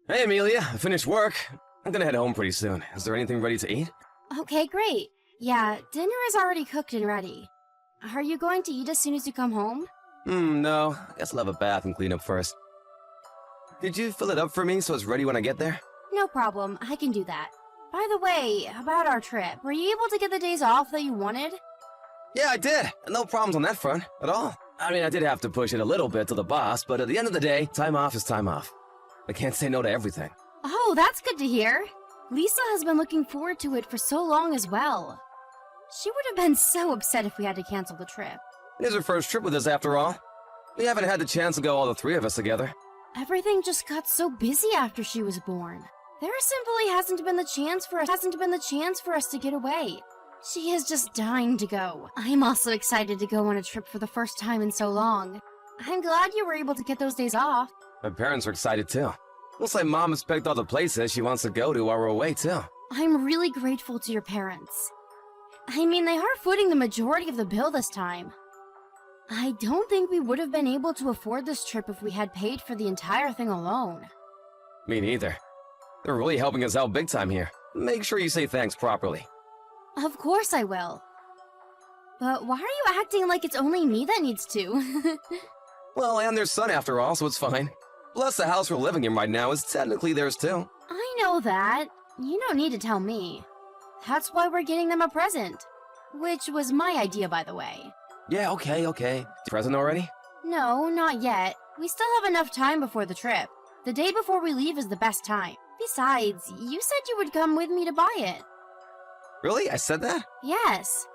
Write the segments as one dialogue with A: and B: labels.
A: Hey, Amelia, I finished work. I'm gonna head home pretty soon. Is there anything ready to eat?
B: Okay, great. Yeah, dinner is already cooked and ready. Are you going to eat as soon as you come home?
A: No. I guess I'll have a bath and clean up first. Could you fill it up for me so it's ready when I get there?
B: No problem, I can do that. By the way, about our trip, were you able to get the days off that you wanted?
A: Yeah, I did. No problems on that front, at all. I mean, I did have to push it a little bit to the boss, but at the end of the day, time off is time off. I can't say no to everything.
B: Oh, that's good to hear. Lisa has been looking forward to it for so long as well. She would have been so upset if we had to cancel the trip.
A: It is her first trip with us after all. We haven't had the chance to go all the three of us together.
B: Everything just got so busy after she was born. There simply hasn't been the chance for us to get away. She is just dying to go. I'm also excited to go on a trip for the first time in so long. I'm glad you were able to get those days off.
A: My parents are excited too. Looks like Mom has picked all the places she wants to go to while we're away too.
B: I'm really grateful to your parents. I mean, they are footing the majority of the bill this time. I don't think we would have been able to afford this trip if we had paid for the entire thing alone.
A: Me neither. They're really helping us out big time here. Make sure you say thanks properly.
B: Of course I will. But why are you acting like it's only me that needs to?
A: Well, I am their son after all, so it's fine. Plus, the house we're living in right now is technically theirs too.
B: I know that. You don't need to tell me. That's why we're getting them a present. Which was my idea, by the way.
A: Yeah, okay. Present already?
B: No, not yet. We still have enough time before the trip. The day before we leave is the best time. Besides, you said you would come with me to buy it.
A: Really? I said that?
B: Yes.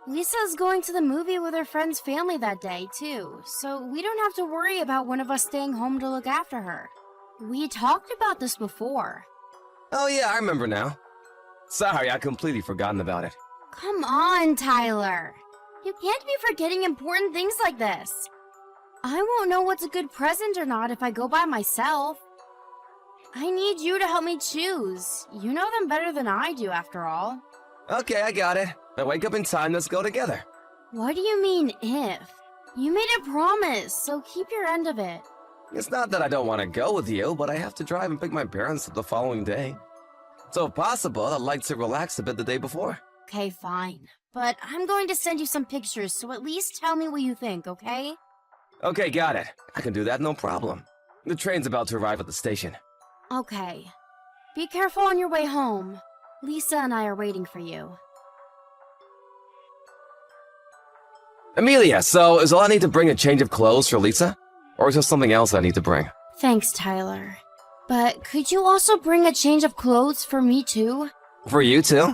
B: Lisa's going to the movie with her friend's family that day, too, so we don't have to worry about one of us staying home to look after her. We talked about this before.
A: Oh yeah, I remember now. Sorry, I completely forgotten about it.
B: Come on, Tyler. You can't be forgetting important things like this. I won't know what's a good present or not if I go by myself. I need you to help me choose. You know them better than I do, after all.
A: Okay, I got it. If I wake up in time, let's go together.
B: What do you mean, if? You made a promise, so keep your end of it.
A: It's not that I don't want to go with you, but I have to drive and pick my parents up the following day. So if possible, I'd like to relax a bit the day before.
B: Okay, fine. But I'm going to send you some pictures, so at least tell me what you think, okay?
A: Okay, got it. I can do that, no problem. The train's about to arrive at the station.
B: Okay. Be careful on your way home. Lisa and I are waiting for you.
A: Amelia, so is all I need to bring a change of clothes for Lisa? Or is there something else I need to bring?
B: Thanks, Tyler. But could you also bring a change of clothes for me, too?
A: For you too?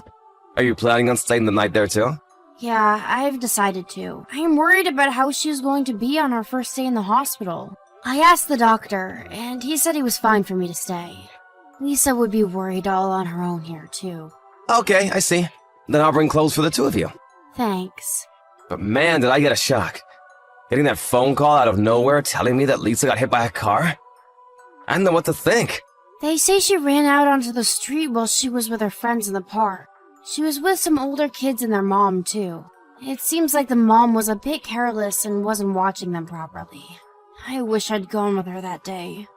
A: Are you planning on staying the night there too?
B: Yeah, I've decided to. I am worried about how she's going to be on our first day in the hospital. I asked the doctor, and he said he was fine for me to stay. Lisa would be worried all on her own here, too.
A: Okay, I see. Then I'll bring clothes for the two of you.
B: Thanks.
A: But man, did I get a shock. Getting that phone call out of nowhere telling me that Lisa got hit by a car? I don't know what to think.
B: They say she ran out onto the street while she was with her friends in the park. She was with some older kids and their mom, too. It seems like the mom was a bit careless and wasn't watching them properly. I wish I'd gone with her that day.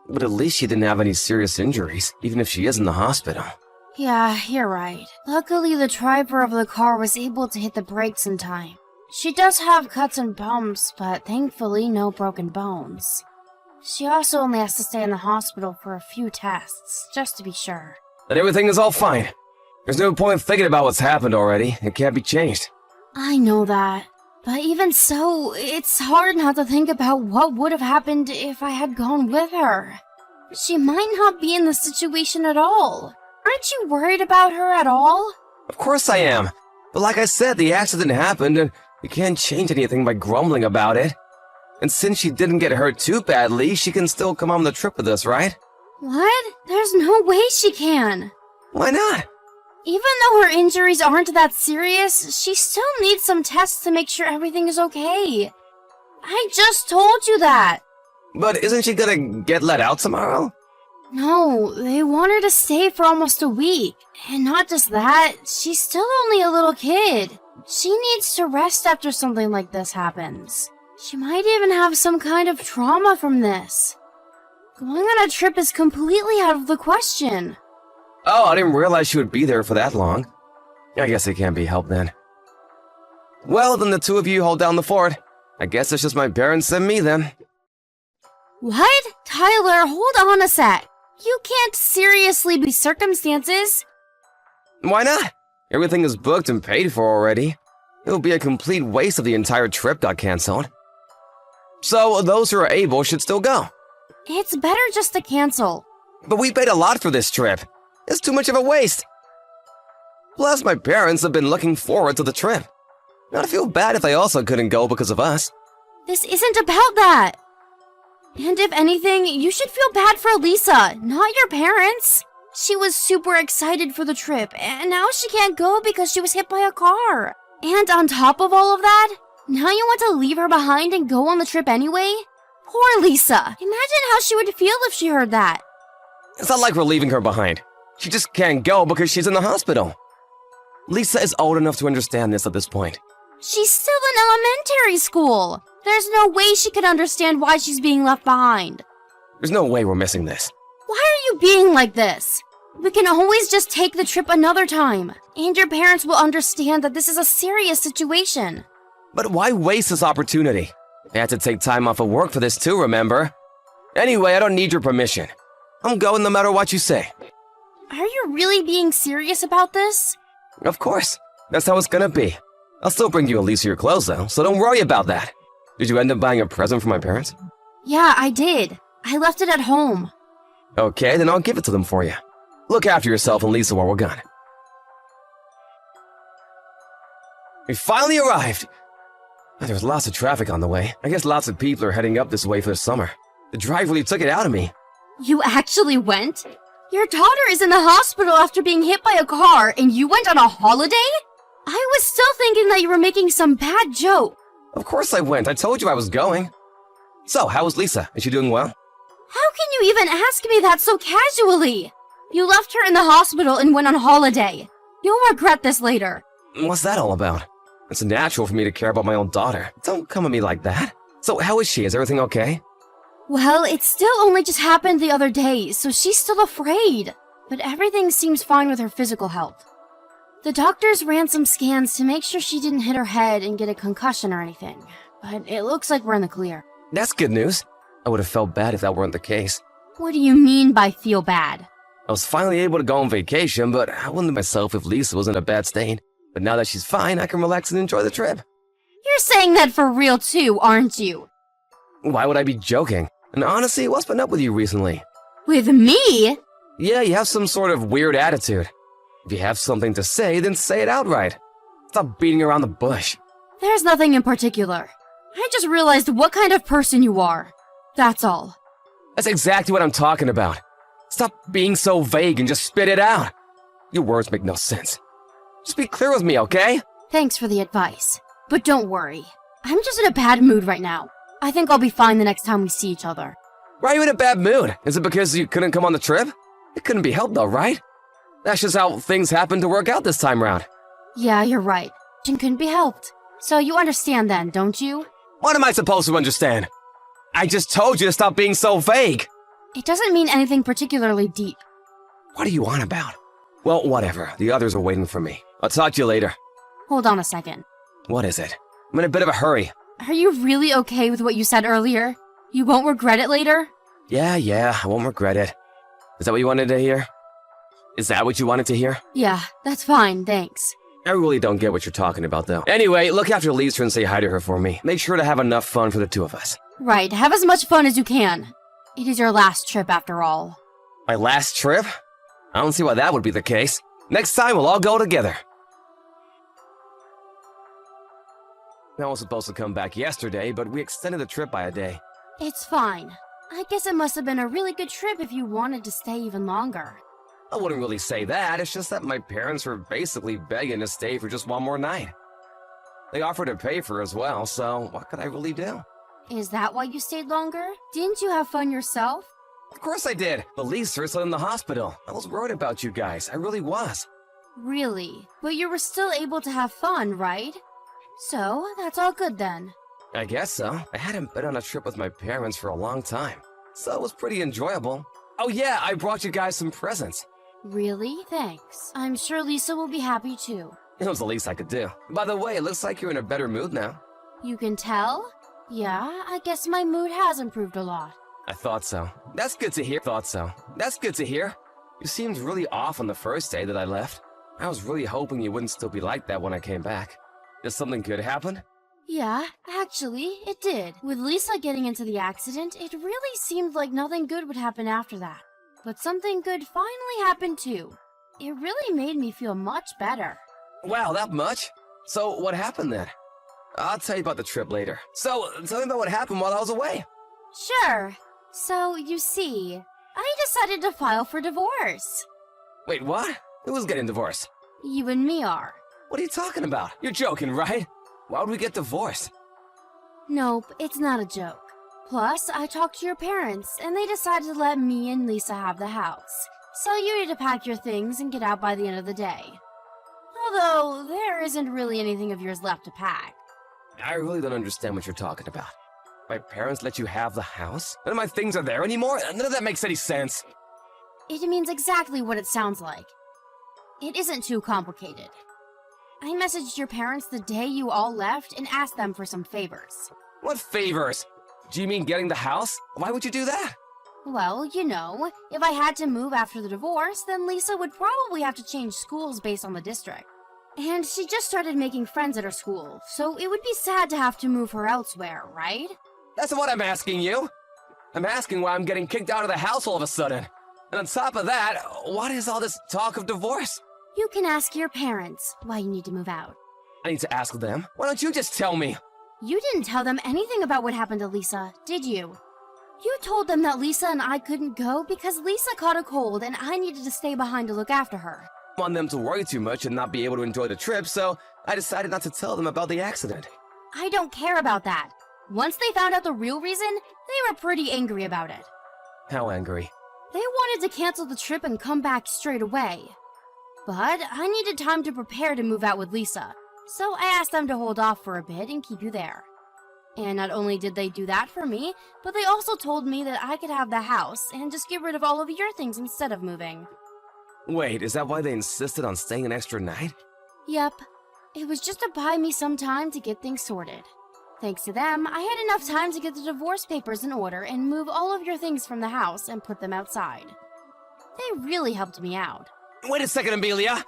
A: But at least she didn't have any serious injuries, even if she is in the hospital.
B: Yeah, you're right. Luckily, the driver of the car was able to hit the brakes in time. She does have cuts and bumps, but thankfully no broken bones. She also only has to stay in the hospital for a few tests, just to be sure.
A: That everything is all fine. There's no point thinking about what's happened already. It can't be changed.
B: I know that. But even so, it's hard not to think about what would have happened if I had gone with her. She might not be in the situation at all. Aren't you worried about her at all?
A: Of course I am. But like I said, the accident happened, and you can't change anything by grumbling about it. And since she didn't get hurt too badly, she can still come on the trip with us, right?
B: What? There's no way she can.
A: Why not?
B: Even though her injuries aren't that serious, she still needs some tests to make sure everything is okay. I just told you that.
A: But isn't she gonna get let out tomorrow?
B: No, they want her to stay for almost a week. And not just that, she's still only a little kid. She needs to rest after something like this happens. She might even have some kind of trauma from this. Going on a trip is completely out of the question.
A: Oh, I didn't realize she would be there for that long. I guess it can't be helped then. Well, then the two of you hold down the fort. I guess it's just my parents and me then.
B: What? Tyler, hold on a sec. You can't seriously be circumstances.
A: Why not? Everything is booked and paid for already. It would be a complete waste if the entire trip got cancelled. So those who are able should still go.
B: It's better just to cancel.
A: But we paid a lot for this trip. It's too much of a waste. Plus, my parents have been looking forward to the trip. I'd feel bad if they also couldn't go because of us.
B: This isn't about that. And if anything, you should feel bad for Lisa, not your parents. She was super excited for the trip, and now she can't go because she was hit by a car. And on top of all of that, now you want to leave her behind and go on the trip anyway? Poor Lisa. Imagine how she would feel if she heard that.
A: It's not like we're leaving her behind. She just can't go because she's in the hospital. Lisa is old enough to understand this at this point.
B: She's still in elementary school. There's no way she could understand why she's being left behind.
A: There's no way we're missing this.
B: Why are you being like this? We can always just take the trip another time, and your parents will understand that this is a serious situation.
A: But why waste this opportunity? I had to take time off of work for this too, remember? Anyway, I don't need your permission. I'm going no matter what you say.
B: Are you really being serious about this?
A: Of course. That's how it's gonna be. I'll still bring you at least your clothes though, so don't worry about that. Did you end up buying a present for my parents?
B: Yeah, I did. I left it at home.
A: Okay, then I'll give it to them for you. Look after yourself and Lisa while we're gone. We finally arrived! There's lots of traffic on the way. I guess lots of people are heading up this way for the summer. The drive really took it out of me.
B: You actually went? Your daughter is in the hospital after being hit by a car, and you went on a holiday? I was still thinking that you were making some bad joke.
A: Of course I went. I told you I was going. So, how was Lisa? Is she doing well?
B: How can you even ask me that so casually? You left her in the hospital and went on holiday. You'll regret this later.
A: What's that all about? It's natural for me to care about my own daughter. Don't come at me like that. So, how is she? Is everything okay?
B: Well, it still only just happened the other day, so she's still afraid. But everything seems fine with her physical health. The doctors ran some scans to make sure she didn't hit her head and get a concussion or anything. But it looks like we're in the clear.
A: That's good news. I would have felt bad if that weren't the case.
B: What do you mean by feel bad?
A: I was finally able to go on vacation, but I wouldn't myself if Lisa was in a bad state. But now that she's fine, I can relax and enjoy the trip.
B: You're saying that for real too, aren't you?
A: Why would I be joking? And honestly, what's been up with you recently?
B: With me?
A: Yeah, you have some sort of weird attitude. If you have something to say, then say it outright. Stop beating around the bush.
B: There's nothing in particular. I just realized what kind of person you are. That's all.
A: That's exactly what I'm talking about. Stop being so vague and just spit it out. Your words make no sense. Just be clear with me, okay?
B: Thanks for the advice. But don't worry. I'm just in a bad mood right now. I think I'll be fine the next time we see each other.
A: Why are you in a bad mood? Is it because you couldn't come on the trip? It couldn't be helped though, right? That's just how things happened to work out this time round.
B: Yeah, you're right. It couldn't be helped. So you understand then, don't you?
A: What am I supposed to understand? I just told you to stop being so vague.
B: It doesn't mean anything particularly deep.
A: What are you on about? Well, whatever. The others are waiting for me. I'll talk to you later.
B: Hold on a second.
A: What is it? I'm in a bit of a hurry.
B: Are you really okay with what you said earlier? You won't regret it later?
A: Yeah, I won't regret it. Is that what you wanted to hear? Is that what you wanted to hear?
B: Yeah, that's fine, thanks.
A: I really don't get what you're talking about, though. Anyway, look after Lisa and say hi to her for me. Make sure to have enough fun for the two of us.
B: Right, have as much fun as you can. It is your last trip after all.
A: My last trip? I don't see why that would be the case. Next time, we'll all go together. I was supposed to come back yesterday, but we extended the trip by a day.
B: It's fine. I guess it must have been a really good trip if you wanted to stay even longer.
A: I wouldn't really say that, it's just that my parents were basically begging to stay for just one more night. They offered to pay for it as well, so what could I really do?
B: Is that why you stayed longer? Didn't you have fun yourself?
A: Of course I did, but Lisa is still in the hospital. I was worried about you guys, I really was.
B: Really? But you were still able to have fun, right? So, that's all good then.
A: I guess so. I hadn't been on a trip with my parents for a long time. so it was pretty enjoyable. Oh yeah, I brought you guys some presents.
B: Really? Thanks. I'm sure Lisa will be happy too.
A: It was the least I could do. By the way, it looks like you're in a better mood now.
B: You can tell? Yeah, I guess my mood has improved a lot.
A: I thought so. That's good to hear. That's good to hear. You seemed really off on the first day that I left. I was really hoping you wouldn't still be like that when I came back. Did something good happen?
B: Yeah, actually, it did. With Lisa getting into the accident, it really seemed like nothing good would happen after that. But something good finally happened too. It really made me feel much better.
A: Wow, that much? So what happened then? I'll tell you about the trip later. So, tell me about what happened while I was away.
B: Sure. So, you see, I decided to file for divorce.
A: Wait, what? Who's getting divorced?
B: You and me are.
A: What are you talking about? You're joking, right? Why would we get divorced?
B: Nope, it's not a joke. Plus, I talked to your parents, and they decided to let me and Lisa have the house. So you need to pack your things and get out by the end of the day. Although, there isn't really anything of yours left to pack.
A: I really don't understand what you're talking about. My parents let you have the house? None of my things are there anymore? None of that makes any sense.
B: It means exactly what it sounds like. It isn't too complicated. I messaged your parents the day you all left and asked them for some favors.
A: What favors? Do you mean getting the house? Why would you do that?
B: Well, you know, if I had to move after the divorce, then Lisa would probably have to change schools based on the district. And she just started making friends at her school, so it would be sad to have to move her elsewhere, right?
A: That's what I'm asking you. I'm asking why I'm getting kicked out of the house all of a sudden. And on top of that, what is all this talk of divorce?
B: You can ask your parents why you need to move out.
A: I need to ask them. Why don't you just tell me?
B: You didn't tell them anything about what happened to Lisa, did you? You told them that Lisa and I couldn't go because Lisa caught a cold and I needed to stay behind to look after her.
A: I want them to worry too much and not be able to enjoy the trip, so I decided not to tell them about the accident.
B: I don't care about that. Once they found out the real reason, they were pretty angry about it.
A: How angry?
B: They wanted to cancel the trip and come back straight away. But I needed time to prepare to move out with Lisa, so I asked them to hold off for a bit and keep you there. And not only did they do that for me, but they also told me that I could have the house and just get rid of all of your things instead of moving.
A: Wait, is that why they insisted on staying an extra night?
B: Yep. It was just to buy me some time to get things sorted. Thanks to them, I had enough time to get the divorce papers in order and move all of your things from the house and put them outside. They really helped me out.
A: Wait a second, Amelia.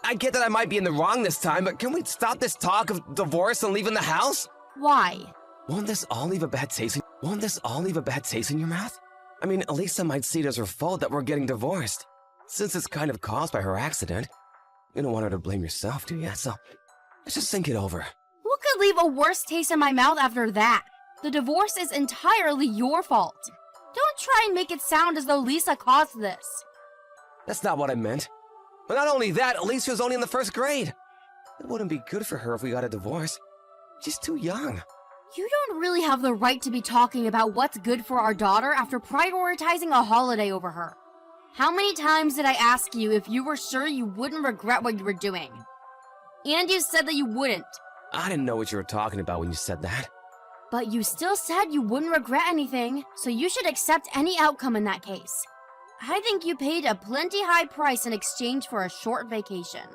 A: I get that I might be in the wrong this time, but can we stop this talk of divorce and leaving the house?
B: Why?
A: Won't this all leave a bad taste in your mouth? I mean, Elisa might see it as her fault that we're getting divorced. Since it's kind of caused by her accident, you don't want her to blame yourself, do you? So, let's just think it over.
B: What could leave a worse taste in my mouth after that? The divorce is entirely your fault. Don't try and make it sound as though Lisa caused this.
A: That's not what I meant. But not only that, Elisa was only in the first grade. It wouldn't be good for her if we got a divorce. She's too young.
B: You don't really have the right to be talking about what's good for our daughter after prioritizing a holiday over her. How many times did I ask you if you were sure you wouldn't regret what you were doing? And you said that you wouldn't.
A: I didn't know what you were talking about when you said that.
B: But you still said you wouldn't regret anything, so you should accept any outcome in that case. I think you paid a plenty high price in exchange for a short vacation.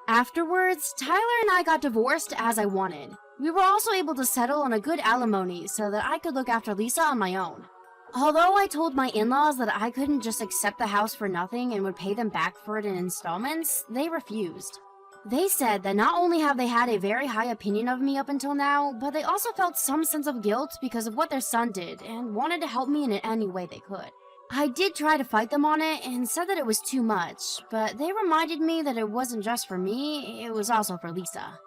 B: Afterwards, Tyler and I got divorced as I wanted. We were also able to settle on a good alimony so that I could look after Lisa on my own. Although I told my in-laws that I couldn't just accept the house for nothing and would pay them back for it in installments, they refused. They said that not only have they had a very high opinion of me up until now, but they also felt some sense of guilt because of what their son did and wanted to help me in any way they could. I did try to fight them on it and said that it was too much, but they reminded me that it wasn't just for me, it was also for Lisa.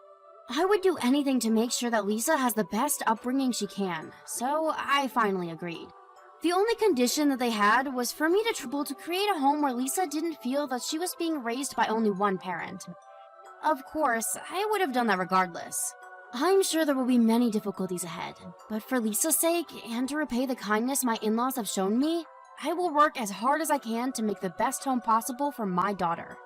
B: I would do anything to make sure that Lisa has the best upbringing she can, so I finally agreed. The only condition that they had was for me to create a home where Lisa didn't feel that she was being raised by only one parent. Of course, I would have done that regardless. I'm sure there will be many difficulties ahead, but for Lisa's sake and to repay the kindness my in-laws have shown me, I will work as hard as I can to make the best home possible for my daughter.